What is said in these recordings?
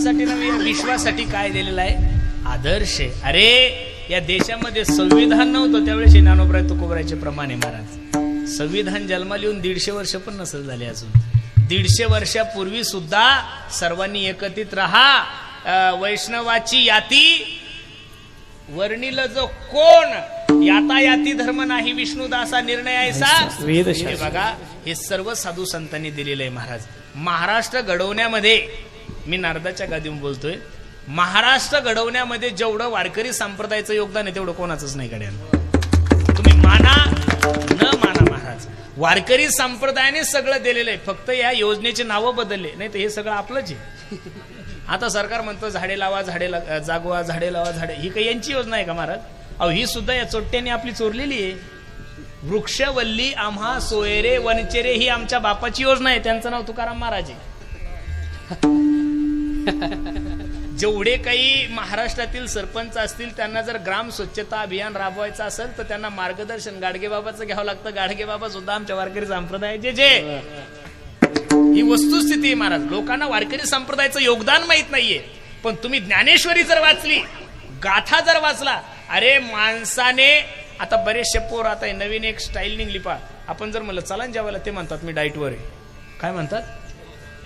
जगासाठी नव्हे, या विश्वासाठी काय दिलेला आहे? आदर्श. अरे या देशामध्ये संविधान नव्हतं त्यावेळेस ज्ञानोबराय तुकोबरायचे प्रमाण आहे महाराज. संविधान जन्माला येऊन 150 वर्ष पण नसेल झाले अजून. 150 वर्षापूर्वी सुद्धा सर्वांनी एकत्रित राहा, वैष्णवाची याती वर्णिल जो कोण, यातायाती धर्म नाही विष्णुदासा निर्णय ऐसा. हे बघा, हे सर्व साधू संतांनी दिलेलं आहे महाराज. महाराष्ट्र घडवण्यामध्ये, मी नारदाच्या गादीवर बोलतोय, महाराष्ट्र घडवण्यामध्ये जेवढं वारकरी संप्रदायाचं योगदान आहे तेवढं कोणाचंच नाही गड्यानं. तुम्ही माना न माना महाराज, वारकरी संप्रदायाने सगळं दिलेलं आहे. फक्त या योजनेचे नावं बदलले, नाही तर हे सगळं आपलंच आहे. आता सरकार म्हणतं झाडे लावा, झाडे जागवा, झाडे लावा, झाडे, ही काही यांची योजना आहे का महाराज? अहो ही सुद्धा या चोट्ट्याने आपली चोरलेली आहे. वृक्षवल्ली आम्हा सोयरे वनचेरे ही आमच्या बापाची योजना आहे. त्यांचं नाव तुकाराम महाराज आहे. जेवढे काही महाराष्ट्रातील सरपंच असतील त्यांना जर ग्राम स्वच्छता अभियान राबवायचं असेल तर त्यांना मार्गदर्शन गाडगे बाबाचं घ्यावं लागतं. गाडगे बाबा सुद्धा आमच्या वारकरी संप्रदायाचे जे. ही वस्तुस्थिती आहे महाराज. लोकांना वारकरी संप्रदायाचं योगदान माहित नाहीये. पण तुम्ही ज्ञानेश्वरी जर वाचली, गाथा जर वाचला, अरे माणसाने, आता बरेचसे पोर, आता नवीन एक स्टाईल निघली पा, आपण जर म्हणलं चला जेवायला, ते म्हणतात मी डाएटवर आहे. काय म्हणतात?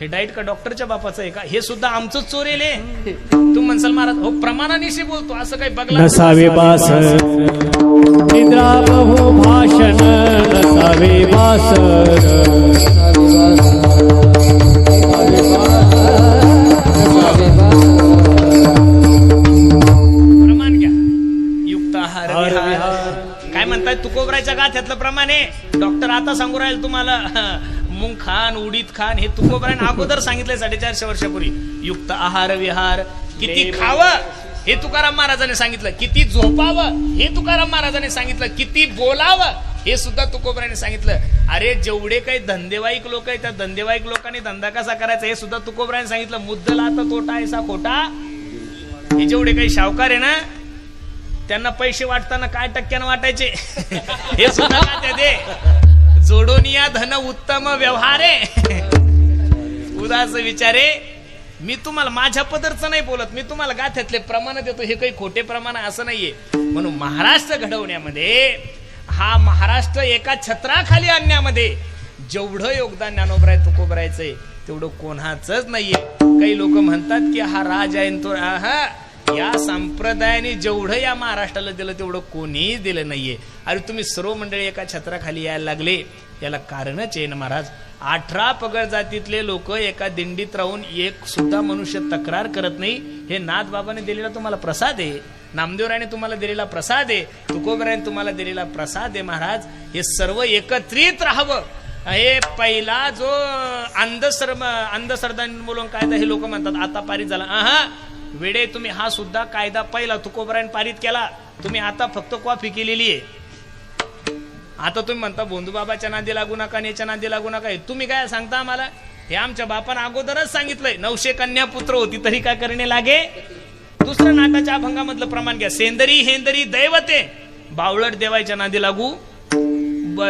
हे डाएट का डॉक्टरच्या बापाचं आहे का? हे सुद्धा आमचंच चोरेल आहे. तू म्हणसाल महाराज हो प्रमाणानिशी बोलतो, असं काही बघला नसावे बास निद्रा बहु भाषण, नसावे बास प्रमाण घ्या. युक्त आहार विहार. काय म्हणतात तुकोबरायच्या गाथ्यातलं प्रमाण आहे. डॉक्टर आता सांगू राहील तुम्हाला मुंग खान, उडीद खान, हे तुकोबरायने अगोदर सांगितलंय 450 वर्षापूर्वी. युक्त आहार विहार. किती खावं हे तुकाराम महाराजांनी सांगितलं. किती झोपावं हे तुकाराम महाराजांनी सांगितलं. किती बोलावं हे सुद्धा तुकोबरायने सांगितलं. अरे जेवढे काही धंदेवाईक लोक आहेत त्या धंदेवाईक लोकांनी धंदा कसा करायचा हे सुद्धा तुकोबरायने सांगितलं. मुद्दला तर तोटा ऐसा खोटा. हे जेवढे काही शावकार आहे ना, त्यांना पैसे वाटताना काय टक्क्यानं वाटायचे हे सुद्धा ते जोडून या धन उत्तम व्यवहारे उदास विचारे. मी तुम्हाला माझ्या पदरचं नाही बोलत, मी तुम्हाला गाथ्यातले प्रमाण देतो. हे काही खोटे प्रमाण असं नाहीये. म्हणून महाराष्ट्र घडवण्यामध्ये, हा महाराष्ट्र एका छत्राखाली आणण्यामध्ये जेवढं योगदान ज्ञानोबराय तुकोबरायचंय तेवढं कोणाचंच नाहीये. काही लोक म्हणतात की हा राज आहे तो, या संप्रदायाने जेवढं या महाराष्ट्राला दिलं तेवढं कोणीच दिलं नाहीये. अरे तुम्ही सर्व मंडळी एका छत्राखाली यायला लागले, याला कारणच आहे ना महाराज. 18 पगड जातीतले लोक एका दिंडीत राहून एक सुद्धा मनुष्य तक्रार करत नाही. हे नाथ बाबाने दिलेला तुम्हाला प्रसाद आहे, नामदेवरायाने तुम्हाला दिलेला प्रसाद आहे, तुकोबरायाने तुम्हाला दिलेला प्रसाद आहे महाराज. हे सर्व एकत्रित राहावं. हे पहिला जो अंधश्रद्धा निर्मूलन कायदा हे लोक म्हणतात आता पारित झाला. वेडे तुम्ही, हा सुद्धा कायदा पहिला तुकोबरायाने पारित केला. तुम्ही आता फक्त कॉफी केलेली आहे. आता तुम्ही म्हणता बोंधू बाबाच्या नादी लागू नका, याच्या नादी लागू नका. तुम्ही काय सांगता आम्हाला? हे आमच्या बापानं अगोदरच सांगितलंय. 900 कन्या पुत्र होती तरी काय करणे लागे. दुसरं नाटाच्या अभंगामधलं प्रमाण घ्या. सेंदरी हेंदरी दैवते, बावळट देवायच्या नादी लागू,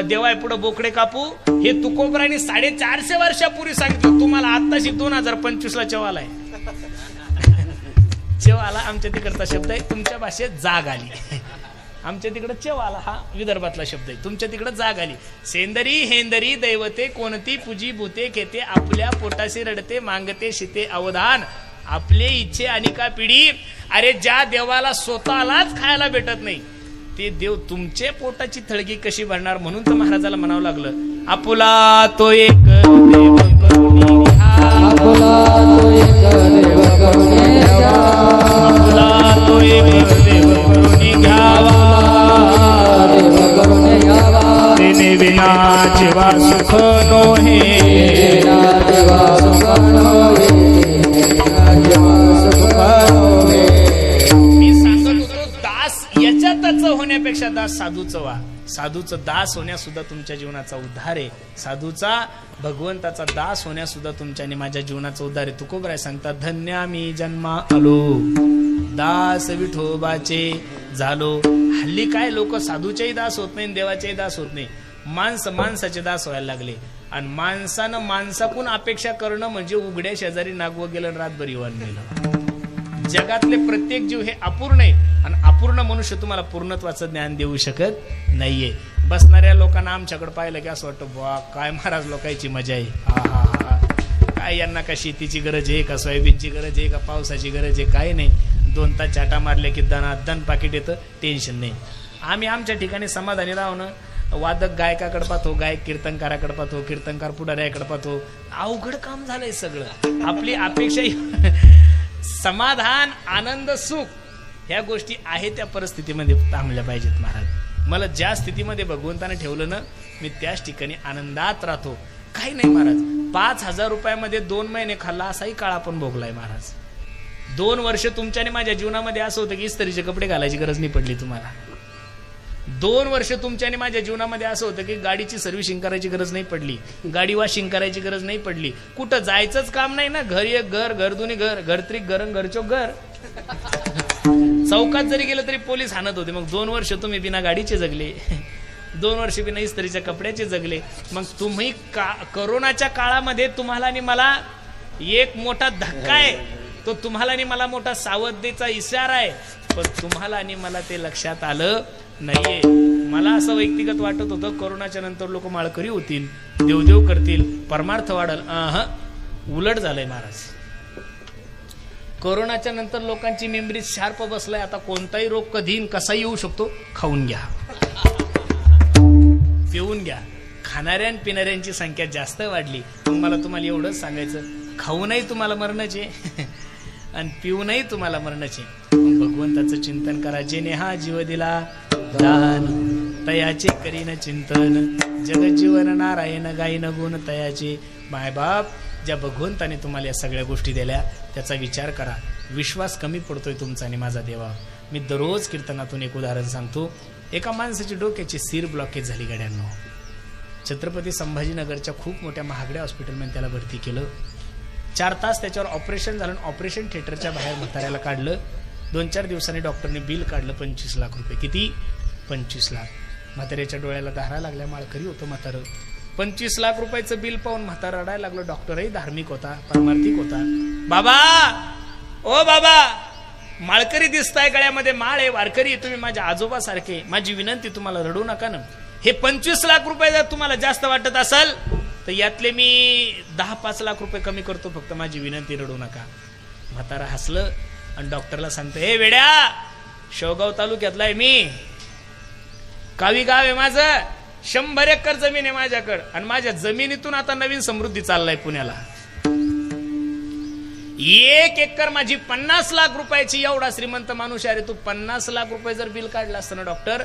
देवाय पुढे बोकडे कापू. हे तुकोबरायाने 450 वर्षापूर्वी सांगितलं. तुम्हाला आत्ताशी 2025ला चेवाला आहे. चेवाला आमच्या तिकडचा शब्द आहे, तुमच्या भाषेत जाग आली. आमच्या तिकडे चेवाला हा विदर्भातला शब्द आहे, तुमच्या तिकडे जाग आली. सेंदरी हेंदरी दैवते, कोणती पूजी भूते घेते, आपल्या पोटाशी रडते मागते शिते अवधान, आपले इच्छे आणि का पिढी. अरे ज्या देवाला स्वतःलाच खायला भेटत नाही ते देव तुमचे पोटाची थळगी कशी भरणार. म्हणून तर महाराजाला म्हणावं लागलं, आपुला तो एक देव करुणी घ्या, आपुला तो एक देव करुणी घ्यावा, आपुला तो एक देव करुणी घ्यावा, तेने विना जीवा सुख नोहे, जीवा सुख नोहे, जीवा सुख नोहे. मी सांगत होतो दास याच्यातच होण्यापेक्षा दास साधूचं व्हा. साधूचं दास होण्या सुद्धा तुमच्या जीवनाचा उद्धार आहे. साधूचा भगवंताचा दास होण्या सुद्धा तुमच्या आणि माझ्या जीवनाचा उद्धार आहे. तुकोबराय सांगतात, धन्य आम्ही जन्मा आलो, दास विठोबाचे झालो. हल्ली काय लोक साधूचेही दास होत नाही, देवाचेही दास होत नाही, माणसाचे दास व्हायला लागले. आणि माणसानं माणसाकून अपेक्षा करणं म्हणजे उघड्या शेजारी नागवं गेलं आणि रातभर इवान गेलं. जगातले प्रत्येक जीव हे अपूर्ण आहे आणि अपूर्ण मनुष्य तुम्हाला पूर्णत्वाचं ज्ञान देऊ शकत नाहीये. बसणाऱ्या लोकांना आमच्याकडे पाहिलं की असं वाटतं वा काय महाराज लोकांची मजा आहे, हा हा हा काय यांना का शेतीची गरज आहे का सोयाबीनची गरज आहे का पावसाची गरज आहे, काय नाही. 2 तास चाटा मारले की दन पाकिट येतं, टेन्शन नाही. आम्ही आमच्या ठिकाणी समाधानी राहू ना. वादक गायकाकडे पाहतो, गायक कीर्तनकाराकडे पाहतो, कीर्तनकार पुढाऱ्याकडे पाहतो. अवघड काम झालंय सगळं. आपली अपेक्षा समाधान आनंद सुख ह्या गोष्टी आहे त्या परिस्थितीमध्ये थांबल्या पाहिजेत. महाराज मला ज्या स्थितीमध्ये भगवंताने ठेवलं ना मी त्याच ठिकाणी आनंदात राहतो. काही नाही महाराज. 5,000 रुपयामध्ये 2 महिने खाल्ला असाही काळ आपण भोगलाय महाराज. 2 वर्ष तुमच्याने माझ्या जीवनामध्ये असं होतं की इस्त्रीचे कपडे घालायची गरज नाही पडली तुम्हाला. 2 वर्ष तुमच्याने माझ्या जीवनामध्ये असं होतं की गाडीची सर्व्हिसिंग करायची गरज नाही पडली, गाडी वॉशिंग करायची गरज नाही पडली. कुठं जायचंच काम नाही ना. घर एक घर, घर दोन्ही घर, घर त्रिक घर, घरचो घर. चौकात जरी गेलं तरी पोलीस हाणत होते. मग 2 वर्ष तुम्ही बिना गाडीचे जगले, 2 वर्ष बिना इस्त्रीच्या कपड्याचे जगले. मग तुम्ही करोनाच्या काळामध्ये तुम्हाला आणि मला एक मोठा धक्का आहे, तो तुम्हाला आणि मला मोठा सावधतेचा इशारा आहे. पण तुम्हाला आणि मला ते लक्षात आलं नाहीये. मला असं व्यक्तिगत वाटत होतं कोरोनाच्या नंतर लोक माळकरी होतील, देवदेव करतील, परमार्थ वाढल. उलट झालंय महाराज. कोरोनाच्या नंतर लोकांची मेमरी शार्प बसलाय. आता कोणताही रोग कधी कसाही येऊ शकतो. खाऊन घ्या, पिऊन घ्या. खाणाऱ्या पिणाऱ्यांची संख्या जास्त वाढली. मग मला तुम्हाला एवढंच सांगायचं, खाऊनही तुम्हाला मरणाचे आणि पिऊनही तुम्हाला मरणाचे. भगवंताचं चिंतन करा. जेने हा जीव दिला दान तयाचे करीन चिंतन, जगजीवन नारायण गायन गुण तयाचे. मायबाप ज्या भगवंताने तुम्हाला या सगळ्या गोष्टी दिल्या त्याचा विचार करा. विश्वास कमी पडतोय तुमचा आणि माझा देवा. मी दररोज कीर्तनातून एक उदाहरण सांगतो. एका माणसाची डोक्याची सीर ब्लॉकेज झाली गड्यांनो. छत्रपती संभाजीनगरच्या खूप मोठ्या महागड्या हॉस्पिटलमध्ये त्याला भरती केलं. 4 तास त्याच्यावर ऑपरेशन झालं. ऑपरेशन थिएटरच्या बाहेर म्हाताऱ्याला काढलं. 2-4 दिवसांनी डॉक्टरने बिल काढलं 25 लाख रुपये. किती? 25 लाख. म्हाताऱ्याच्या डोळ्याला धारा लागल्या. माळकरी होतं म्हातारं. 25 लाख रुपयाचं बिल पाहून म्हातारा रडायला लागलं. डॉक्टरही धार्मिक होता, परमार्थिक होता. बाबा, ओ बाबा, माळकरी दिसताय, गळ्यामध्ये माळ आहे, वारकरी तुम्ही माझ्या आजोबा सारखे. माझी विनंती तुम्हाला रडू नका ना. हे 25 लाख रुपये जर तुम्हाला जास्त वाटत असेल तर यातले मी 10-5 लाख रुपये कमी करतो. फक्त माझी विनंती, रडू नका. म्हातारा हसलं आणि डॉक्टरला सांगतो, हे वेड्या, शेवगाव तालुक्यातला आहे मी, कावी गाव आहे माझं, 100 एकर जमीन आहे माझ्याकडे आणि माझ्या जमिनीतून आता नवीन समृद्धी चाललाय पुण्याला. 1 एकर माझी 50 लाख रुपयाची. एवढा श्रीमंत माणूस आहे. तू 50 लाख रुपये जर बिल काढलं असतं ना डॉक्टर,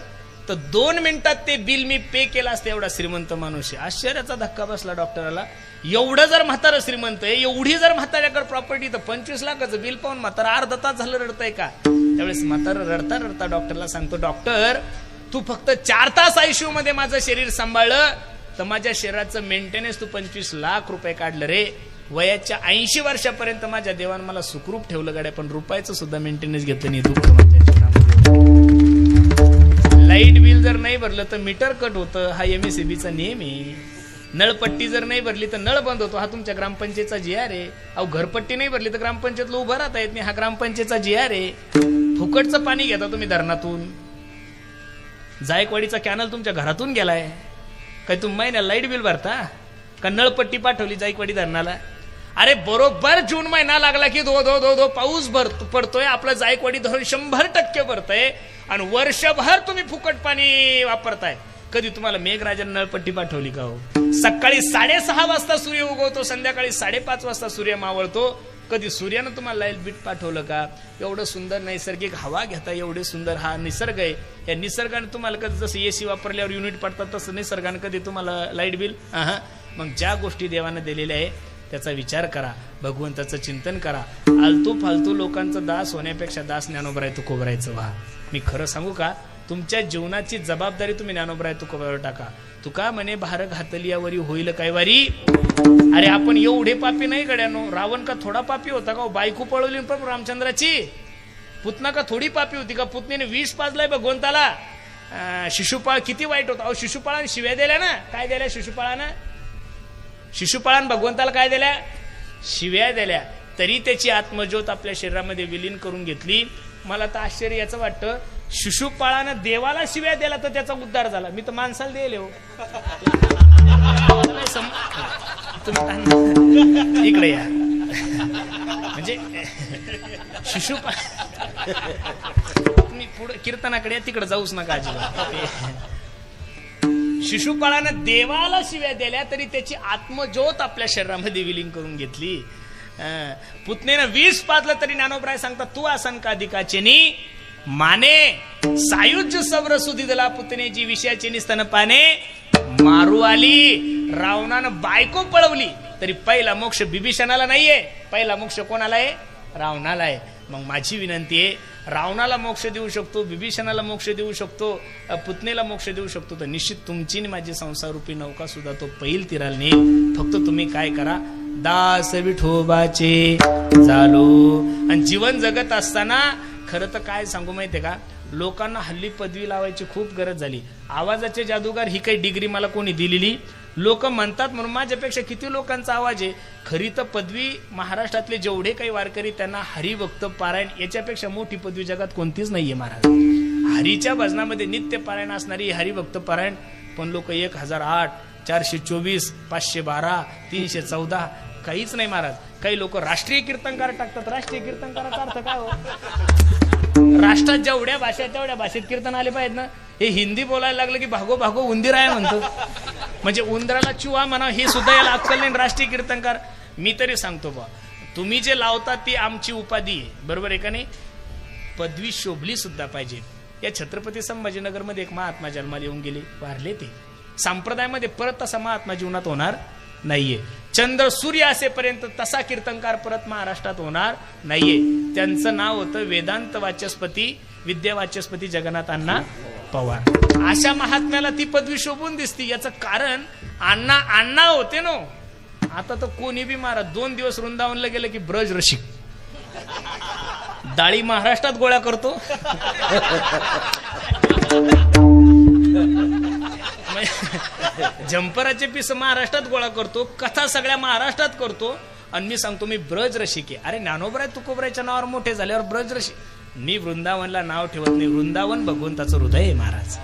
तर 2 मिनिटात ते बिल मी पे केलं असतं. एवढा श्रीमंत माणूस आहे. आश्चर्याचा धक्का बसला डॉक्टरला. एवढं जर म्हातारं श्रीमंत आहे, एवढी जर म्हाताऱ्याकडे प्रॉपर्टी, तर 25 लाखाचं बिल पाहून म्हातारा अर्धा तास झालं रडतंय का. त्यावेळेस म्हातारा रडता रडता डॉक्टरला सांगतो, डॉक्टर तू फक्त 4 तास आयसीयू मध्ये माझं शरीर सांभाळलं तर माझ्या शरीराचं मेंटेनन्स तू 25 लाख रुपये काढलं रे. वयाच्या 80 वर्षापर्यंत माझ्या देवानं मला सुखरूप ठेवलं गाड्या, पण रुपयाचं सुद्धा मेंटेनन्स घेतलं नाही. दुःख माझ्या जीवनामध्ये. लाईट बिल जर नाही भरलं तर मीटर कट होतं. हा MSEBीचा नियम आहे. नळपट्टी जर नाही भरली तर नळ बंद होतो. हा तुमच्या ग्रामपंचायतचा GR आहे. अहो, घरपट्टी नाही भरली तर ग्रामपंचायतला उभं राहता येत नाही. हा ग्रामपंचायतचा GR आहे. फुकटचं पाणी घेता तुम्ही धरणातून. जायकवाडीचा कॅनल तुमच्या घरातून गेलाय. काही तुम्ही महिन्याला लाईट बिल भरता का? नळपट्टी पाठवली जायकवाडी धरणाला. अरे बरोबर जून महिना लागला की धो पाऊस पडतोय. आपलं जायकवाडी धरण 100% भरतंय आणि वर्षभर तुम्ही फुकट पाणी वापरताय. कधी तुम्हाला मेघराजाने नळपट्टी पाठवली का हो? सकाळी 6:30 वाजता सूर्य उगवतो, संध्याकाळी 5:30 वाजता सूर्य मावळतो. कधी सूर्यानं तुम्हाला लाईट बीट पाठवलं का? एवढं सुंदर नैसर्गिक हवा घेता, एवढे सुंदर हा निसर्ग आहे. या निसर्गाने तुम्हाला कधी जसं AC वापरल्यावर युनिट पडतात तसं निसर्गाने कधी तुम्हाला लाईट बिल. मग ज्या गोष्टी देवाने दिलेल्या आहे त्याचा विचार करा. भगवंताचं चिंतन करा. आलतू फालतू लोकांचा दास होण्यापेक्षा दास ज्ञानोबराय तुकोबरायचं व्हा. मी खरं सांगू का, तुमच्या जीवनाची जबाबदारी तुम्ही ज्ञानोबराय तुकोबरावर टाका. तुका म्हणे भार घातलियावरी होईल काय वारी. अरे आपण एवढे पापी नाही गड्यानो. रावण का थोडा पापी होता का? बायको पळवली पण रामचंद्राची. पुतना का थोडी पापी होती का? पुतनीने 20 पाजलाय भगवंताला. शिशुपाळ किती वाईट होता. अहो, शिशुपाळाने शिव्या दिल्या ना. काय दिल्या शिशुपाळानं? शिशुपाळान भगवंताला काय दिल्या? शिव्या दिल्या, तरी त्याची आत्मज्योत आपल्या शरीरामध्ये विलीन करून घेतली. मला तर आश्चर्य याचं वाटतं, शिशुपाळानं देवाला शिव्या दिला तर त्याचा उद्धार झाला. मी तर माणसाला देले हो. तुम्ही इकडे या. म्हणजे शिशुपाळ, तुम्ही पुढे कीर्तनाकडे या, तिकडे जाऊच नका अजिबात. शिशुपाळानं देवाला शिव्या दिल्या तरी त्याची आत्मज्योत आपल्या शरीरामध्ये विलीन करून घेतली. पुतनेनं 20 पाजलं तरी ज्ञानोबराय सांगतात, तू आसन का दिकाचेनी माने सायुज्य सब्र सुधीदला पुतनेची विषयाची निस्तन पाने मारू आली. रावणानं बायको पळवली तरी पहिला मोक्ष बिभीषणाला नाहीये, पहिला मोक्ष कोणाला आहे? रावणाला आहे. मग माझी विनंती आहे, रावणाला मोक्ष देऊ शकतो, बिभीषणाला मोक्ष देऊ शकतो, पुतनेला मोक्ष देऊ शकतो, तर निश्चित तुमची माझी संसार रूपी नौका सुद्धा तो पैल तिराला नेईल. फक्त तुम्ही काय करा, दास विठोबाचे झालो. आणि जीवन जगत असताना खरं तर काय सांगू माहितीये का, लोकांना हल्ली पदवी लावायची खूप गरज झाली. आवाजाचे जादूगार ही काही डिग्री मला कोणी दिलेली? लोक म्हणतात म्हणून माझ्यापेक्षा किती लोकांचा आवाज आहे. खरी तर पदवी महाराष्ट्रातले जेवढे काही वारकरी त्यांना हरिभक्त पारायण याच्यापेक्षा मोठी पदवी जगात कोणतीच नाहीये महाराज. हरीच्या भजनामध्ये नित्य पारायण असणारी हरिभक्त पारायण, पण लोक 1008, 424, 512, 314 काहीच नाही महाराज. काही लोक राष्ट्रीय कीर्तनकार टाकतात. राष्ट्रीय कीर्तनकाराचा अर्थ काय हो? राष्ट्रात जेवढ्या भाषा तेवढ्या भाषेत कीर्तन आले पाहिजेत ना. हे हिंदी बोलायला लागलं की भागो भागो उंदीर आहे म्हणतो. म्हणजे उंदराला चुवा म्हणा हे सुद्धा याला अक्कल नाही. राष्ट्रीय कीर्तनकार. मी तरी सांगतो बा, तुम्ही जे लावता ती आमची उपाधी आहे, बरोबर आहे का नाही? पदवी शोभली सुद्धा पाहिजे. या छत्रपती संभाजीनगरमध्ये एक महात्मा जन्माला येऊन गेले, वारले. ते संप्रदायामध्ये परत तसा महात्मा जीवनात होणार नाहीये. चंद्र सूर्य असेपर्यंत तसा कीर्तनकार परत महाराष्ट्रात होणार नाहीये. त्यांचं नाव होतं वेदांत वाचस्पती, विद्या वाचस्पती जगन्नाथ अण्णा पवार. अशा महात्म्याला ती पदवी शोभून दिसती. याचं कारण अण्णा होते नो. आता तर कोणी बी महाराज 2 दिवस वृंदावनला गेलं की ब्रज रसिक, डाळी महाराष्ट्रात गोळ्या करतो. जंपराचे पीस महाराष्ट्रात गोळा करतो, कथा सगळ्या महाराष्ट्रात करतो. आणि मी सांगतो मी ब्रज रसिक आहे. अरे ज्ञानोबराय तुकोबरायच्या नावावर मोठे झाल्यावर ब्रज रसिक. मी वृंदावनला नाव ठेवत नाही. वृंदावन भगवंताचं हृदय आहे महाराज.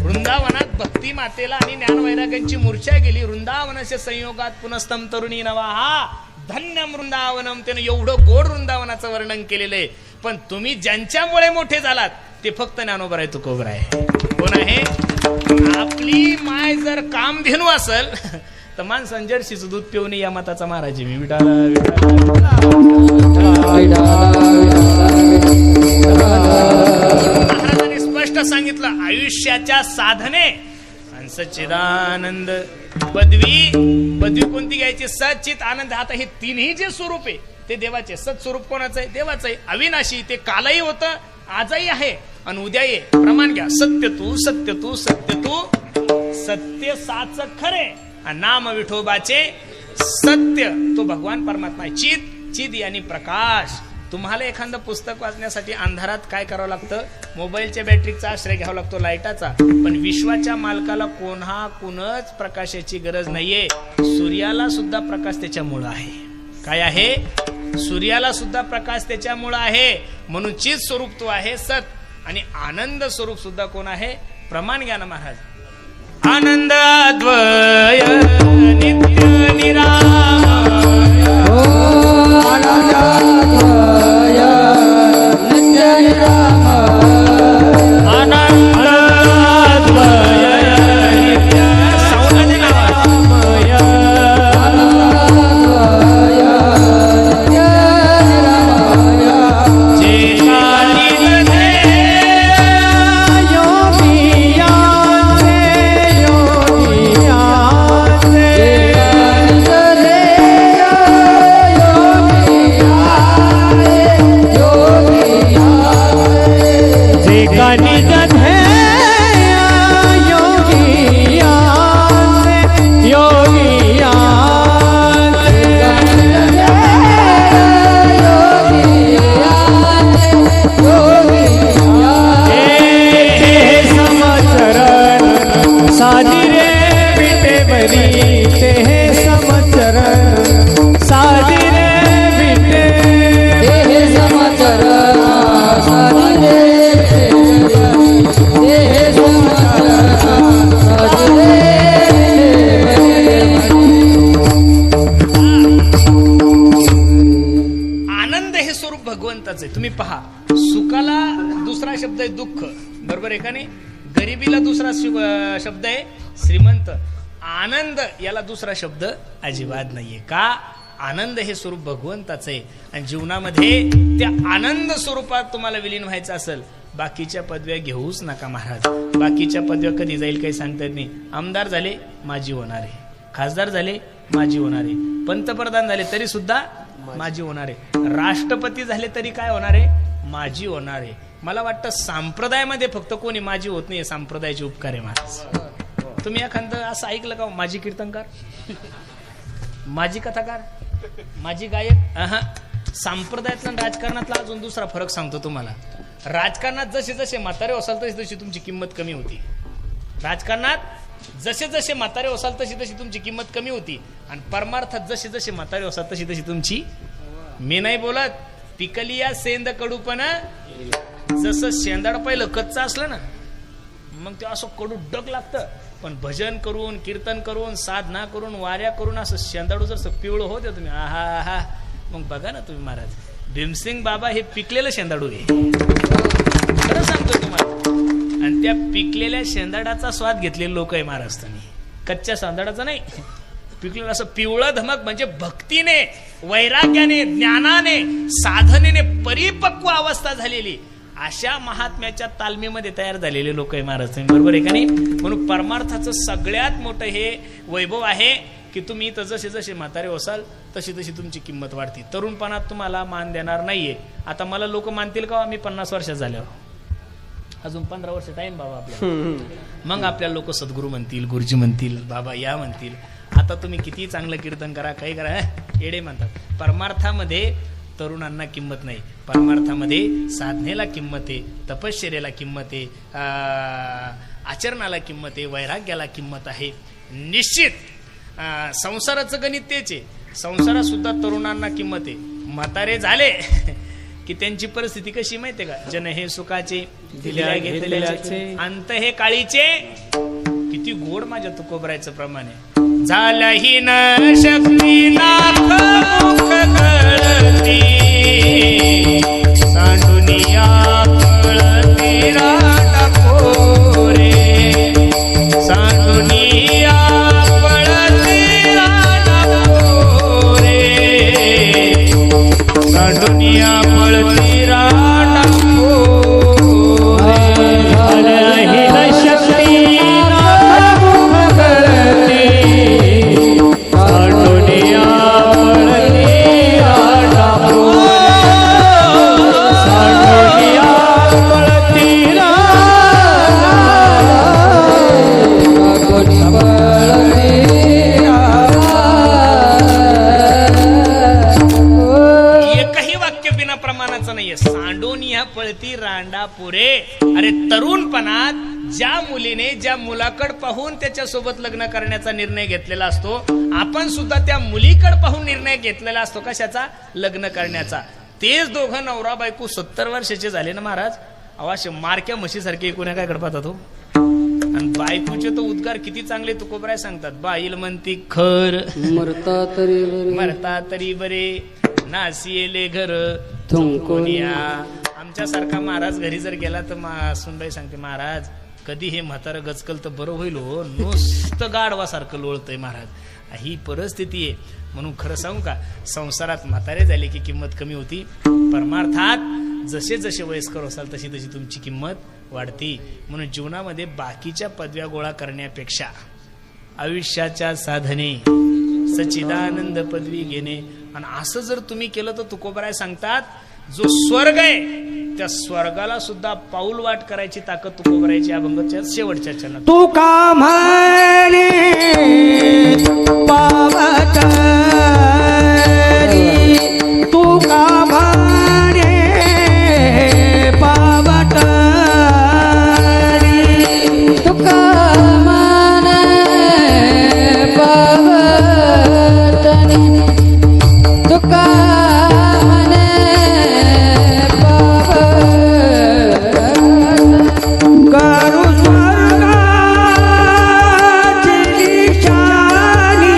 वृंदावनात भक्ती मातेला आणि ज्ञानवैराग्यांची मूर्छा गेली. वृंदावनाचे संयोगात पुनस्तम तरुणी नवा हा धन्य वृंदावनम. त्यानं एवढं गोड वृंदावनाचं वर्णन केलेलं आहे. पण तुम्ही ज्यांच्यामुळे मोठे झालात ते फक्त ज्ञानोबराय तुकोबराय. कोण आहे? आपली माय जर कामधेनू असेल तर माणसानं जर्सीचं दूध पिऊन या मताचा महाराज मी. महाराजांनी स्पष्ट सांगितलं, आयुष्याच्या साधने आणि सच्चिदानंद पदवी कोणती घ्यायची? सच्चित आनंद. आता हे तिन्ही जे स्वरूप आहे ते देवाचे. सत्स्वरूप कोणाचं आहे? देवाचं आहे. अविनाशी, ते कालही होतं, आजही आहे आणि उद्या ये. प्रमाण घ्या. सत्य तू सत्य तू सत्य तू सत्य साच खरे. नाम विठोबाचे सत्य तो भगवान परमात्मा आहे. चित यानी प्रकाश. तुम्हाला एखादं पुस्तक वाचण्यासाठी अंधारात काय करावं लागतं? मोबाईलच्या बॅटरीचा आश्रय घ्यावा लागतो, लाईटाचा. पण विश्वाच्या मालकाला कुणच प्रकाशाची गरज नाहीये. सूर्याला सुद्धा प्रकाश त्याच्यामुळं आहे. काय आहे? सूर्याला सुद्धा प्रकाश त्याच्यामुळं आहे. म्हणून चित स्वरूप तो आहे सत. आणि आनंद स्वरूप सुद्धा कोण आहे? प्रमाण घ्या ना महाराज. आनंद अद्वय नित्य निरामय. आनंद अद्वय नित्य निरामय. आनंद अद्वय नित्य निरामय. भगवंताचं आहे. तुम्ही पहा, सुखाला दुसरा शब्द आहे दुःख, बरोबर आहे का नाही? गरिबीला दुसरा शब्द आहे श्रीमंत. आनंद याला दुसरा शब्द अजिबात नाहीये. का? आनंद हे स्वरूप भगवंताचं आहे. आणि जीवनामध्ये त्या आनंद स्वरूपात तुम्हाला विलीन व्हायचं असेल, बाकीच्या पदव्या घेऊच नका महाराज. बाकीच्या पदव्या कधी जाईल काही सांगता येत नाही. आमदार झाले माझी होणार आहे, खासदार झाले माझी होणार आहे, पंतप्रधान झाले तरी सुद्धा माझी होणार आहे, राष्ट्रपती झाले तरी काय होणार आहे? माझी होणार आहे. मला वाटतं संप्रदायामध्ये फक्त कोणी माझी होत नाही, संप्रदायाचे उपकार आहे महाराज. तुम्ही एखादं असं ऐकलं का? माझी कीर्तनकार, माझी कथाकार, माझी गायक. संप्रदायातला आणि राजकारणातला अजून दुसरा फरक सांगतो तुम्हाला. राजकारणात जसे जसे म्हातारे असाल तशी तशी तुमची किंमत कमी होती. राजकारणात जसे जसे म्हातारे असाल तशी तशी तुमची किंमत कमी होती. आणि परमार्थात जसे जसे म्हातारे असाल तशी तशी तुमची, मी नाही बोलत, पिकली या सेंद कडूपण. जसं शेंदाड पहिलं कच्चं असलं ना, मग ते असं कडू डग लागतं. पण भजन करून, कीर्तन करून, साधना करून, वाऱ्या करून असं शेंदाडू जर पिवळं होते तुम्ही, आहा आहा, मग बघा ना तुम्ही महाराज, भीमसिंग बाबा हे पिकलेलं शेंदाडू आहे, खरं सांगतो तुम्हाला. आणि त्या पिकलेल्या शेंदाडाचा स्वाद घेतलेले लोक आहे महाराज तुम्ही, कच्च्या शेंदाडाचा नाही. पिकलेलं असं पिवळं धमक म्हणजे भक्तीने, वैराग्याने, ज्ञानाने, साधनेने परिपक्व अवस्था झालेली अशा महात्म्याच्या तालमीमध्ये तयार झालेले लोक आहे महाराज तुम्ही, बरोबर आहे का नाही? म्हणून परमार्थाचं सगळ्यात मोठं हे वैभव आहे की तुम्ही इथं जसे जसे म्हातारे होसाल तशी तशी तुमची किंमत वाढती. तरुणपणात तुम्हाला मान देणार नाहीये. आता मला लोक मानतील का? मी 50 वर्षात झाल्यावर, अजून 15 वर्ष टाइम बाबा आपल्याला. मग आपल्याला लोक सद्गुरू म्हणतील, गुरुजी म्हणतील, बाबा या म्हणतील. आता तुम्ही किती चांगलं कीर्तन करा, काही करा, येडे म्हणतात. परमार्थामध्ये तरुणांना किंमत नाही. परमार्थामध्ये साधनेला किंमत आहे, तपश्चर्याला किंमत आहे, आचरणाला किंमत आहे, वैराग्याला किंमत आहे. निश्चित संसाराचं गणित तेच आहे. संसारात सुद्धा तरुणांना किंमत आहे. म्हातारे झाले की त्यांची परिस्थिती कशी माहितीये का? जन हे सुखाचे, दिलेल्या घेतलेल्याचे, अंत हे काळीचे. किती गोड माझ्या तुकोबरायचं प्रमाणे. झालंही न शक्ती नाथ मुख गळती, सांडुनिया कळती राडा पोरे, सांडुनिया कळती राडा पोरे, सांडुनिया कळती राडा पोरे. झालंही न शक्ती नाथ मुख गळती, सांडुनिया कळती राडा पोरे, सांडुनिया कळती राडा एकही वाक्य बिना प्रमाणाचं नाहीये. सांडोनिया पळती रांडा पुरे. अरे तरुणपणात ज्या मुलीने ज्या मुलाकडे पाहून त्याच्यासोबत लग्न करण्याचा निर्णय घेतलेला असतो, आपण सुद्धा त्या मुलीकडे पाहून निर्णय घेतलेला असतो. कशाचा? लग्न करण्याचा. तेच दोघं नवरा बायको 70 वर्षाचे झाले ना महाराज, अवाश्य मारक्या म्हशीसारखे एकूण काय कडपातात हो. आणि बायकोचे तो उद्गार किती चांगले तुकोबराय सांगतात. बाईल म्हणती खर, मरता तरी बरे, नासियेले घर थुंकोनिया. आमच्यासारखा महाराज घरी जर गेला तर सुनबाई सांगते, महाराज कधी हे म्हातारं गचकल तर बरं होईल हो, नुसतं गाढवासारखं लोळतंय महाराज. ही परिस्थिती आहे. म्हणून खरं सांगू का, संसारात म्हातारे झाले की किंमत कमी होती. परमार्थात जसे जसे वयस्कर असाल तशी तशी तुमची किंमत वाढती. म्हणून जीवनामध्ये बाकीच्या पदव्या गोळा करण्यापेक्षा आयुष्याच्या साधने, सच्चिदानंद पदवी घेणे. आणि असं जर तुम्ही केलं तर तुकोबराय सांगतात, जो स्वर्ग आहे त्या स्वर्गाला सुद्धा पाऊल वाट करायची ताकद तुकोबरायची अभंगाच्या शेवटच्या चरणात. तू का म्हणे पावत, तू का म्हणे पावत, तू का म्हणे पावत, तू का करू स्वर्गाची निशाणी,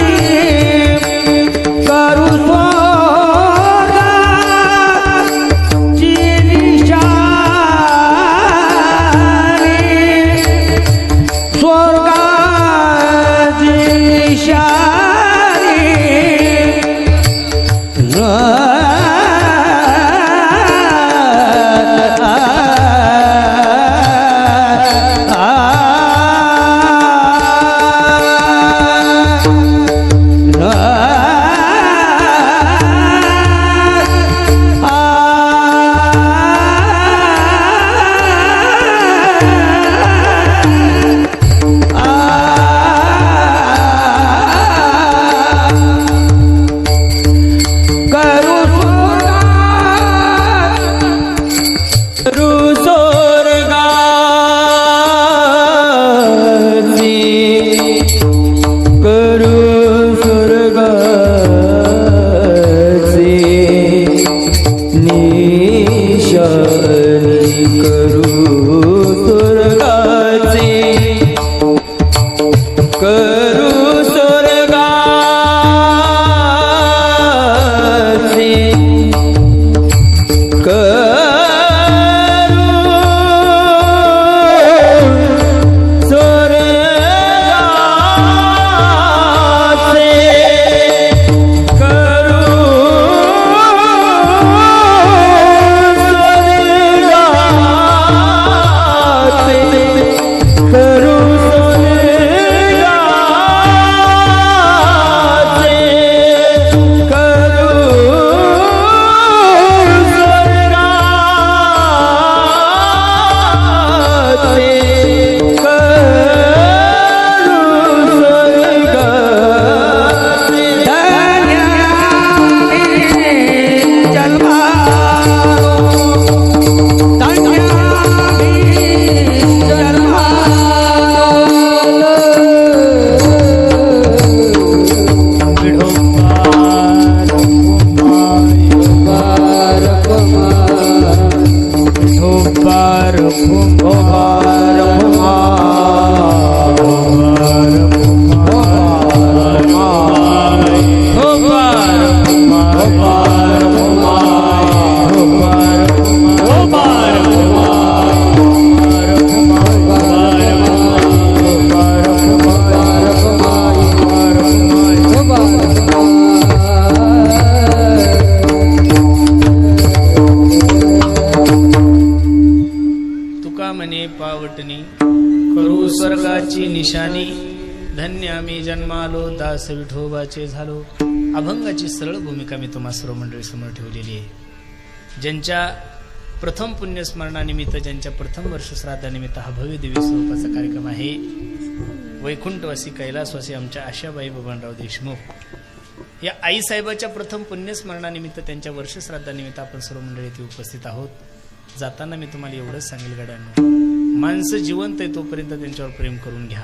एकटनी करू स्वर्गाची निशाणी. धन्य आम्ही जन्मालो दास विठोबाचे झालो. अभंगाची सरळ भूमिका मी तुम्हा सर्व मंडळी समोर ठेवलेली आहे. ज्यांच्या प्रथम पुण्यस्मरणानिमित्त, ज्यांच्या प्रथम वर्ष श्राद्धानिमित्त हा भव्य दिव्य स्वरूपाचा कार्यक्रम आहे. वैकुंठवासी कैलासवासी आमच्या आशाबाई बबनराव देशमुख या आईसाहेबाच्या प्रथम पुण्यस्मरणानिमित्त, त्यांच्या वर्ष श्राद्धानिमित्त आपण सर्व मंडळी इथे उपस्थित आहोत. जाताना मी तुम्हाला एवढंच सांगेल गड्यांनो, माणसं जिवंत आहे तोपर्यंत त्यांच्यावर प्रेम करून घ्या.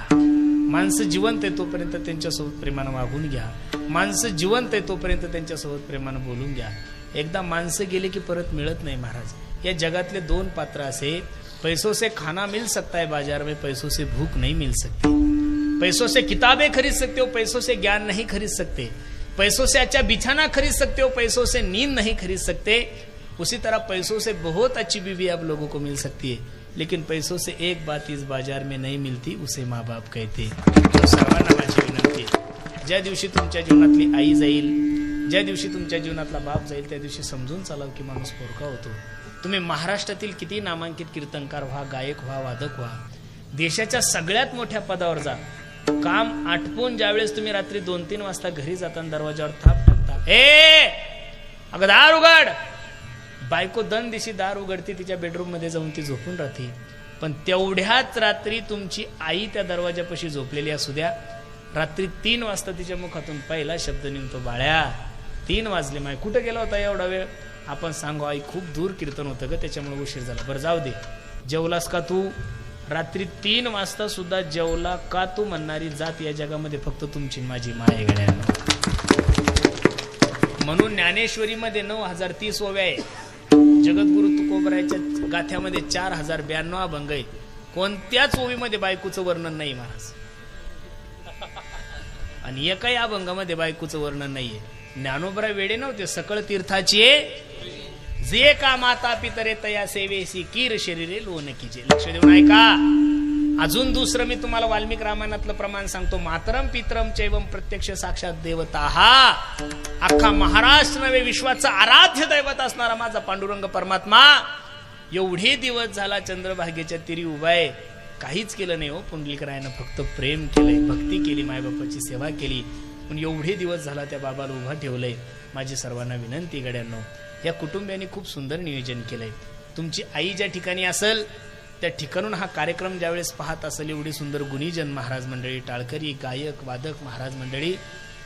माणसं जिवंत आहे तोपर्यंत त्यांच्यासोबत प्रेमानं वागून घ्या. माणसं जिवंत आहे तोपर्यंत त्यांच्यासोबत प्रेमानं बोलून घ्या. एकदा माणसं गेले की परत मिळत नाही महाराज. या जगातले दोन पात्र असे, पैसों से खाना मिल सकता है बाजार में, पैसों से भूख नहीं मिल सकती. पैसों से किताबें खरीद सकते हो, पैसों से ज्ञान नहीं खरीद सकते. पैसों से अच्छा बिछाना खरीद सकते हो, पैसों से नींद नहीं खरीद सकते. उसी तरह पैसों से बहुत अच्छी बीवी आप लोगों को मिल सकती है, लेकिन पैसों से एक बात इस बाजार में नहीं मिलती, उसे माँ बाप कहते. तो सर्वांना माझी विनंती, ज्या दिवशी तुमच्या जीवनातली आई जाईल, ज्या दिवशी तुमच्या जीवनातला बाप जाईल, त्या दिवशी समजून चालाल की माणूस पोरका होतो. तुम्ही महाराष्ट्रातील किती नामांकित कीर्तनकार व्हा, गायक व्हा, वादक व्हा, देशाच्या सगळ्यात मोठ्या पदावर जा, काम आटपून ज्यावेळेस तुम्ही रात्री 2-3 वाजता घरी जाताना दरवाजावर थाप टाकता, अगं दार उघड, बायको दन दिशी दार उघडते, तिच्या बेडरूम मध्ये जाऊन ती झोपून राहते. पण तेवढ्याच रात्री तुमची आई त्या दरवाजापाशी झोपलेली असू द्या, रात्री 3 वाजता तिच्या मुखातून पहिला शब्द निघतो, बाळ्या 3 वाजले, माय कुठे गेला होता एवढा वेळ. आपण सांगू, आई खूप दूर कीर्तन होतं ग, त्याच्यामुळे उशीर झाला. बरं जाऊ दे, जेवलास का तू? रात्री 3 वाजता सुद्धा जेवला का तू म्हणणारी जात या जगामध्ये फक्त तुमची माझी माय गड्यांनो. म्हणून ज्ञानेश्वरी मध्ये 9030 ओव्या आहे. जगद्गुरु तुकोबरायच्या गाथ्यामध्ये 4092 अभंग आहे. कोणत्याच ओवीमध्ये बायकोचं वर्णन नाही महाराज, आणि एकाही अभंगामध्ये बायकोचं वर्णन नाहीये. ज्ञानोबराय वेडे नव्हते, सकळ तीर्थाची जे का माता पितरे तया सेवेसी कीर शरीरे लोन कीजे. लक्ष देऊन ऐका. अजून दुसरं मी तुम्हाला वाल्मिक रामायणातलं प्रमाण सांगतो. मातरम पितरम चैवम प्रत्यक्ष साक्षात देवता. हा अख्खा महाराष्ट्र नव्हे विश्वाचा आराध्य दैवत असणारा माझा पांडुरंग परमात्मा एवढे दिवस झाला चंद्रभागेच्या तिरी उभा आहे, काहीच केलं नाही हो. पुंडलिकरायानं फक्त प्रेम केलंय, भक्ती केली, मायबापाची सेवा केली. पण एवढे दिवस झाला त्या बाबाला उभा ठेवलंय. माझी सर्वांना विनंती गड्यांनो, या कुटुंबियांनी खूप सुंदर नियोजन केलंय. तुमची आई ज्या ठिकाणी असेल त्या ठिकाणून हा कार्यक्रम ज्यावेळेस पाहत असेल, एवढी सुंदर गुणीजन महाराज मंडळी, टाळकरी, गायक, वादक महाराज मंडळी,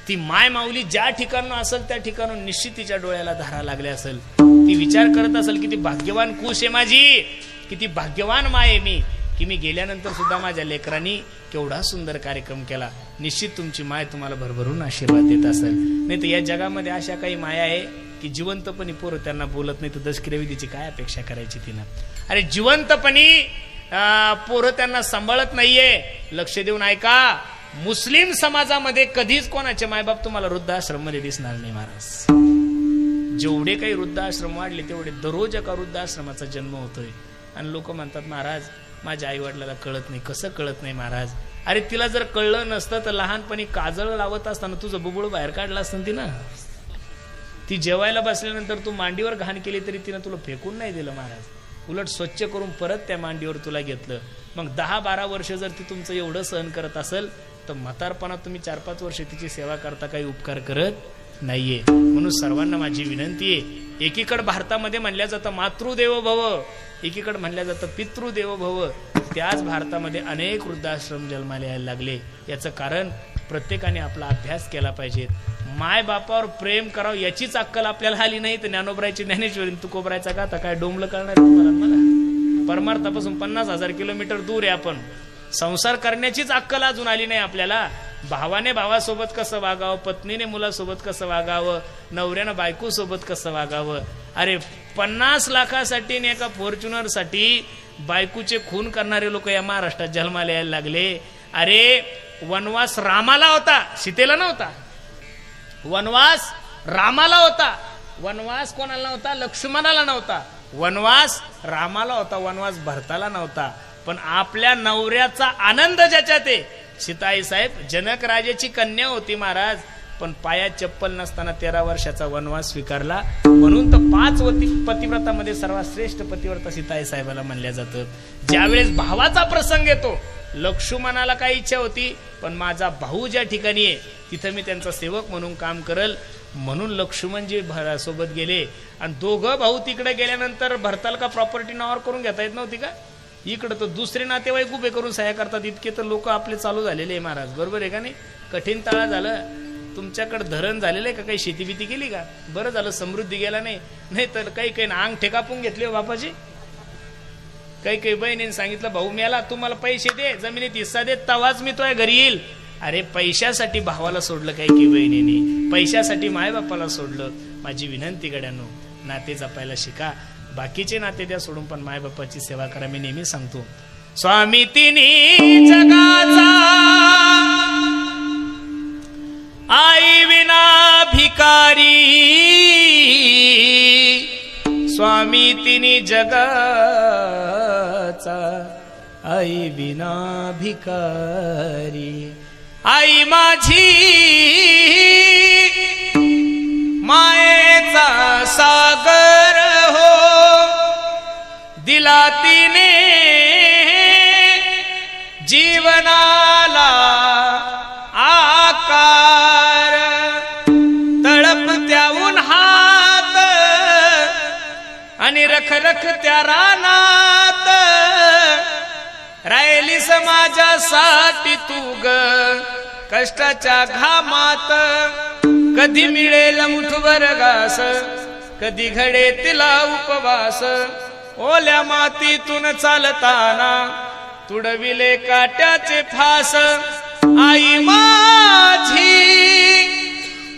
ती माय माऊली ज्या ठिकाणून असेल त्या ठिकाणून निश्चित तिच्या डोळ्याला धारा लागल्या असेल. ती विचार करत असेल किती भाग्यवान कुश आहे माझी, किती भाग्यवान माय आहे मी, की मी गेल्यानंतर सुद्धा माझ्या लेकरांनी केवढा सुंदर कार्यक्रम केला. निश्चित तुमची माय तुम्हाला भरभरून आशीर्वाद देत असेल. नाही तर या जगामध्ये अशा काही माया आहे की जिवंतपणी पोरं त्यांना बोलत नाही, तर दशक्रियाविधीची काय अपेक्षा करायची तिनं. अरे जिवंतपणी पोरं त्यांना सांभाळत नाहीये. लक्ष देऊन ऐका. मुस्लिम समाजामध्ये कधीच कोणाचे मायबाप तुम्हाला वृद्धाश्रम मध्ये दिसणार नाही महाराज. जेवढे काही वृद्धाश्रम वाढले तेवढे दररोज एका वृद्धाश्रमाचा जन्म होतोय. आणि लोक म्हणतात महाराज माझ्या आई वडिलाला कळत नाही. कसं कळत नाही महाराज? अरे तिला जर कळलं नसतं तर लहानपणी काजळ लावत असताना तुझं बुबुळ बाहेर काढलं असतं तिनं. ती जेवायला बसल्यानंतर तू मांडीवर घाण केली तरी तिनं तुला फेकून नाही दिलं महाराज, उलट स्वच्छ करून परत त्या मांडीवर तुला घेतलं. मग 10-12 वर्ष जर ती तुमचं एवढं सहन करत असेल तर म्हातारपणात तुम्ही 4-5 वर्ष तिची सेवा करता, काही उपकार करत नाहीये. म्हणून सर्वांना माझी विनंती आहे. एकीकडे भारतामध्ये म्हणल्या जातं मातृदेवो भव, एकीकडे म्हणल्या जातं पितृदेवो भव. त्याच भारतामध्ये अनेक वृद्धाश्रम जन्माला यायला लागले. याचं कारण प्रत्येकाने आपला अभ्यास केला पाहिजे. माय बापावर प्रेम करावं याचीच अक्कल आपल्याला आली नाही तर ज्ञानोबरायची ज्ञानेश्वरी तुकोबरायचा गाथा काय डोंबलं करणार मला. परमार्थापासून 50,000 किलोमीटर दूर आहे आपण. संसार करण्याचीच अक्कल अजून आली नाही आपल्याला. भावाने भावासोबत कसं वागावं, पत्नीने मुलासोबत कसं वागावं, नवऱ्यानं बायकोसोबत कसं वागावं. अरे 50 लाखासाठी आणि एका फॉर्च्युनर साठी बायकोचे खून करणारे लोक या महाराष्ट्रात जन्माला यायला लागले. अरे वनवास रामाला होता, सीतेला नव्हता. वनवास रामाला होता. वनवास कोणाला नव्हता? लक्ष्मणाला नव्हता. वनवास रामाला होता, वनवास भरताला नव्हता. पण आपल्या नवऱ्याचा आनंद ज्याच्यात आहे. सीताई साहेब जनक राजाची कन्या होती महाराज, पण पायात चप्पल नसताना 13 वर्षाचा वनवास स्वीकारला. म्हणून तर 5 पतिव्रतामध्ये सर्वात श्रेष्ठ पतिव्रता सीताई साहेबाला म्हणल्या जातं. ज्यावेळेस भावाचा प्रसंग येतो, लक्ष्मणाला काही इच्छा होती, पण माझा भाऊ ज्या ठिकाणी आहे तिथं मी त्यांचा सेवक म्हणून काम करल, म्हणून लक्ष्मणजी सोबत गेले. आणि दोघं भाऊ तिकडे गेल्यानंतर भरताल का प्रॉपर्टी नावावर करून घेता येत नव्हती का? इकडं तर दुसरे नातेवाईक उभे करून सह्या करतात. इतके तर लोक आपले चालू झालेले आहे महाराज, बरोबर आहे का नाही? कठीण ताळा झालं. तुमच्याकडे धरण झालेलं आहे का? काही शेती बिती केली का? बरं झालं समृद्धी गेला नाही, नाही तर काही ना अंगठे कापून घेतले हो बापाची. काही बहिणीने सांगितलं, भाऊ मेला, तुम्हाला पैसे दे, जमिनीत हिस्सा दे, तवाच मी तुझ्या घरी येईल. अरे पैशासाठी भावाला सोडलं काय की बहिणीने? पैशासाठी मायबापाला सोडलं. माझी विनंती गड्यानो, नाते जपायला शिका. बाकीचे नाते द्या सोडून, पण मायबापाची सेवा करा. मी नेहमी सांगतो, स्वामी तिन्ही जगाचा आई विना भिकारी, स्वामी तिन्ही जगाचा आई विना भिकारी. आई माझी मायेचा सागर हो, दिला तिने जीवनाला आकार. तळपत्या उन्हात आणि रखरख त्या रानात, राहिलीस माझ्यासाठी तू ग कष्टाच्या घामात. कधी मिळेल मुठभर घास, कधी घडे तिला उपवास. ओल्या मातीतून चालताना तुडविले काट्याचे फास. आई माझी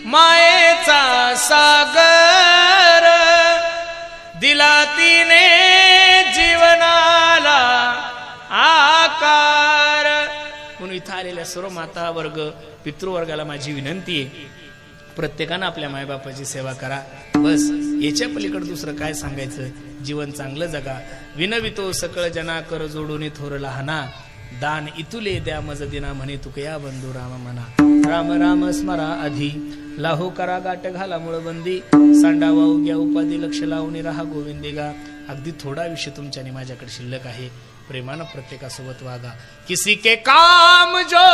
मायेचा सागर, दिला तिने जीवनाला आकार. म्हणून इथं आलेल्या सर्व माता वर्ग, पितृवर्गाला माझी विनंती आहे, प्रत्येकानं आपल्या मायबापाची सेवा करा. बस याच्या पलीकडे दुसरं काय सांगायचं? जीवन चांगलं जगा. विनवितो सकळ जना, कर जोडून थोर लहाना. दान इतुले द्या मज दिना, म्हणे तुकया बंधू राम म्हणा. राम राम स्मरा आधी, लाहो करा गाठ घाला मुळबंदी. सांडावा उग्या उपाधी, लक्ष लावून राहा गोविंदेगा. अगदी थोडा विषय तुमच्याने माझ्याकडे शिल्लक आहे. प्रेमानं प्रत्येकासोबत वागा. किसी के काम जो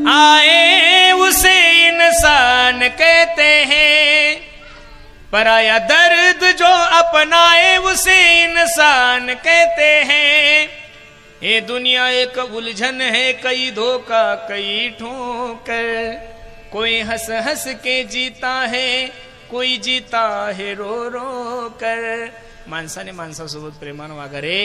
आए उसे इंसान कहते हैं, पराया दर्द जो अपनाए उसे इंसान कहते हैं. ये दुनिया एक उलझन है, कई धोखा कई ठोकर. कोई हंस हंस के जीता है, कोई जीता है रो रो कर. माणसाने माणसासोबत प्रेमानं वागा रे.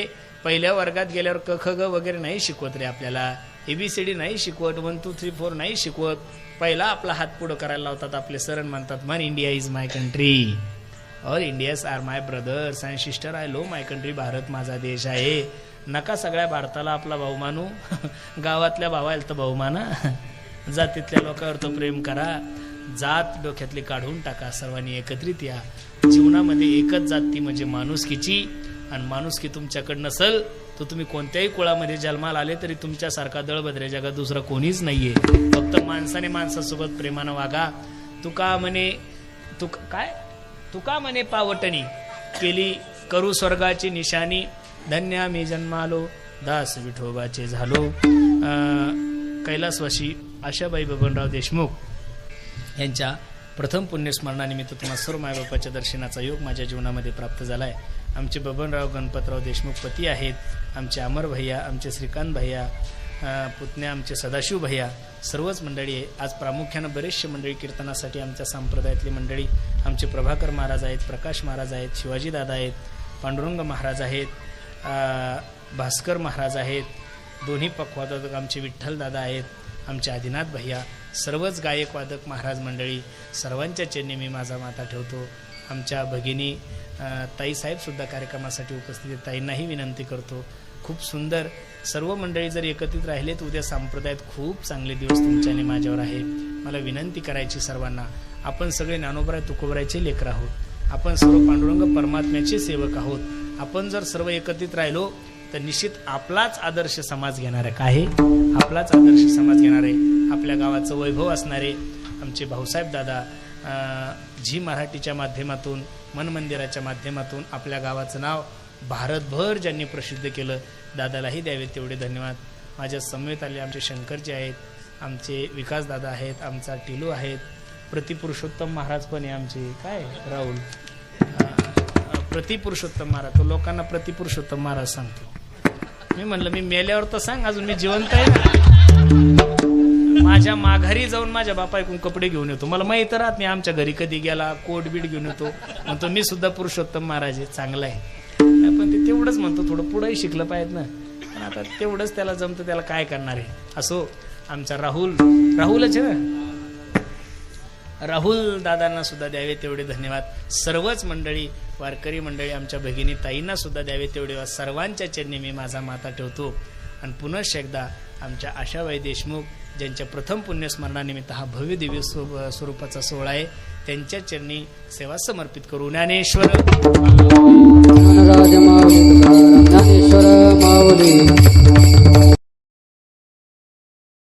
पहिल्या वर्गात गेल्यावर क ख ग वगैरे नाही शिकवत रे आपल्याला. ABCD नाही शिकवत, 1 2 3 4 नाही शिकवत. पहिला आपला हात पुढं करायला लावतात आपले सर, म्हणतात मन India is my country, all Indians are my brothers and sister. I love my country. Bharat माझा देश आहे. नका सगळ्या भारताला आपला भाऊ मानू. गावातल्या भावाला तर भाऊ माना. जातीतल्या लोकांवर तर प्रेम करा. जात डोक्यातली काढून टाका. सर्वांनी एकत्रित या. जीवनामध्ये एकच जात ती म्हणजे माणुसकीची. आणि माणुसकी तुमच्याकडे नसल तर तुम्ही कोणत्याही कुळामध्ये जन्माला आले तरी तुमच्यासारखा दळभद्रे जगात दुसरा कोणीच नाहीये. फक्त माणसाने माणसासोबत प्रेमानं वागा. तुका म्हणे पावटणी केली करू स्वर्गाची निशाणी. धन्य मी जन्मालो, दास विठोबाचे झालो. कैलासवासी आशाबाई बबनराव देशमुख यांच्या प्रथम पुण्यस्मरणानिमित्त तुम्हा सर्व मायबापाच्या दर्शनाचा योग माझ्या जीवनामध्ये प्राप्त झाला आहे. आमचे बबनराव गणपतराव देशमुख पती आहेत. आमचे अमर भैया, आमचे श्रीकांत भैया, पुतण्या आमचे सदाशिव भैया, सर्वच मंडळी आहे. आज प्रामुख्यानं बरेचसे मंडळी कीर्तनासाठी आमच्या संप्रदायातली मंडळी. आमचे प्रभाकर महाराज आहेत, प्रकाश महाराज आहेत, शिवाजी दादा आहेत, पांडुरंग महाराज आहेत, भास्कर महाराज आहेत, दोन्ही पखवादक आमचे विठ्ठल दादा आहेत, आमचे आदिनाथ भैया, सर्वच गायक वादक महाराज मंडळी, सर्वांच्या चरणी मी माझा माथा ठेवतो. आमच्या भगिनी ताईसाहेब सुद्धा कार्यक्रमासाठी उपस्थित आहेत. ताईंनाही विनंती करतो. खूप सुंदर सर्व मंडळी जर एकत्रित राहिले तर उद्या संप्रदायात खूप चांगले दिवस तुमच्याने माझ्यावर आहे. मला विनंती करायची सर्वांना, आपण सगळे ज्ञानोबराय तुकोबरायचे लेकर आहोत. आपण सर्व पांडुरंग परमात्म्याचे सेवक आहोत. आपण जर सर्व एकत्रित राहिलो तर निश्चित आपलाच आदर्श समाज घेणार आहे. काय? आपलाच आदर्श समाज घेणार आहे. आपल्या गावाचं वैभव असणारे आमचे भाऊसाहेब दादा झी मराठीच्या माध्यमातून, मन मंदिराच्या माध्यमातून आपल्या गावाचं नाव भारतभर ज्यांनी प्रसिद्ध केलं, दादालाही द्यावे तेवढे धन्यवाद. माझ्या समवेत आले आमचे शंकरजी आहेत, आमचे विकास दादा आहेत, आमचा टिलू आहेत, प्रतिपुरुषोत्तम महाराज पण आहे आमचे, काय राहुल प्रतिपुरुषोत्तम महाराज. तो लोकांना प्रतिपुरुषोत्तम महाराज सांगतो. मी म्हणलं मी मेल्यावर तर सांग, अजून मी जिवंत आहे ना. माझ्या माघारी जाऊन माझ्या बापा ऐकून कपडे घेऊन येतो. मला माहित राहत नाही आमच्या घरी कधी गेला, कोट बीट घेऊन येतो, म्हणतो मी सुद्धा पुरुषोत्तम महाराज आहे, चांगला आहे. पण ते तेवढंच म्हणतो, थोडं पुढेही शिकलं पाहिजे ना. पण आता तेवढंच त्याला जमतं, त्याला काय करणार आहे. असो, आमचा राहुलच आहे ना, राहुल दादांना सुद्धा द्यावे तेवढे धन्यवाद. सर्वच मंडळी, वारकरी मंडळी, आमच्या भगिनी ताईंना सुद्धा द्यावे तेवढे. सर्वांच्या चरणी मी माझा माथा ठेवतो. आणि पुनश्च एकदा आमच्या आशाबाई देशमुख, ज्यांच्या प्रथम पुण्यस्मरणानिमित्त हा भव्य दिव्य स्वरूपाचा सोहळा आहे, त्यांच्या चरणी सेवा समर्पित करू. ज्ञानेश्वर